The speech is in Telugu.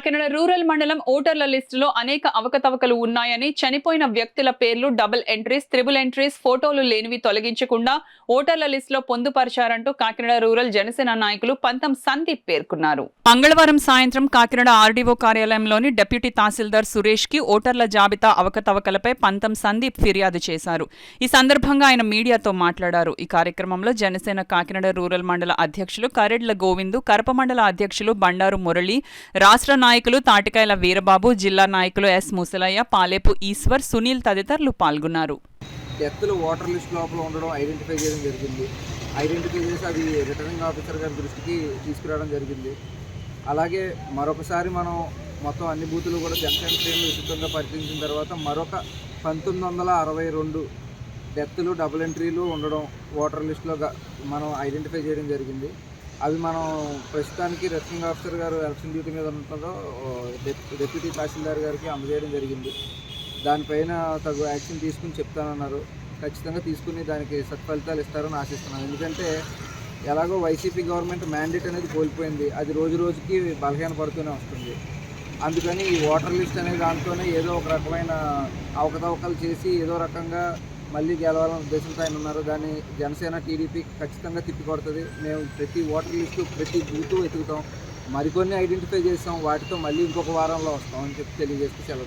కాకినాడ రూరల్ మండలం ఓటర్ల లిస్టులో అనేక అవకతవకలు ఉన్నాయని, చనిపోయిన వ్యక్తుల పేర్లు డబుల్ ఎంట్రీస్, త్రిబుల్ ఎంట్రీస్, ఫోటోలు లేనివి తొలగించకుండా ఓటర్ల లిస్టులో పొందుపరిచారంటూ కాకినాడ రూరల్ జనసేన నాయకులు పంతం సందీప్ పేర్కొన్నారు. మంగళవారం సాయంత్రం కాకినాడ ఆర్డీఓ కార్యాలయంలోని డిప్యూటీ తహసీల్దార్ సురేష్ కి ఓటర్ల జాబితా అవకతవకలపై పంతం సందీప్ ఫిర్యాదు చేశారు. ఈ సందర్భంగా ఆయన మీడియాతో మాట్లాడారు. ఈ కార్యక్రమంలో జనసేన కాకినాడ రూరల్ మండల అధ్యక్షులు కరెడ్ల గోవిందు, కరప మండల అధ్యక్షులు బండారు మురళి, రాష్ట్ర నాయకులు తాటికాయల వీరబాబు, జిల్లా నాయకులు ఎస్ ముసలయ్య, పాలేపు ఈశ్వర్, సునీల్ తదితరులు పాల్గొన్నారు. డెత్లు ఓటర్ లిస్ట్ లోపల ఉండడం ఐడెంటిఫై చేయడం జరిగింది. ఐడెంటిఫై చేసి అది రిటర్నింగ్ ఆఫీసర్ గారి దృష్టికి తీసుకురావడం జరిగింది. అలాగే మరొకసారి మనం మొత్తం అన్ని బూతులు కూడా జనసేన శ్రేణులు ఉచితంగా పరిశీలించిన తర్వాత మరొక 1962 డెత్లు డబుల్ ఎంట్రీలు ఉండడం ఓటర్ లిస్టులో మనం ఐడెంటిఫై చేయడం జరిగింది. అవి మనం ప్రస్తుతానికి రిటర్నింగ్ ఆఫీసర్ గారు ఎలక్షన్ డ్యూటీ మీద ఉండటంలో డిప్యూటీ తహసీల్దార్ గారికి అందజేయడం జరిగింది. దానిపైన తగు యాక్షన్ తీసుకుని చెప్తానన్నారు. ఖచ్చితంగా తీసుకుని దానికి సత్ఫలితాలు ఇస్తారని ఆశిస్తున్నాను. ఎందుకంటే ఎలాగో వైసీపీ గవర్నమెంట్ మ్యాండేట్ అనేది కోల్పోయింది. అది రోజు రోజుకి బలహీనపడుతూనే వస్తుంది. అందుకని ఈ ఓటర్ లిస్ట్ అనే దాంట్లోనే ఏదో ఒక రకమైన అవకతవకలు చేసి ఏదో రకంగా మళ్ళీ గెలవాలనే ఉద్దేశంతో ఆయన ఉన్నారు. దాన్ని జనసేన టీడీపీ ఖచ్చితంగా తిప్పికొడుతుంది. మేము ప్రతి ఓటర్ లిస్టు ప్రతి బూతు వెతుకుతాం. మరికొన్ని ఐడెంటిఫై చేస్తాం. వాటితో మళ్ళీ ఇంకొక వారంలో వస్తాం అని చెప్పి తెలియజేస్తూ సెలవు.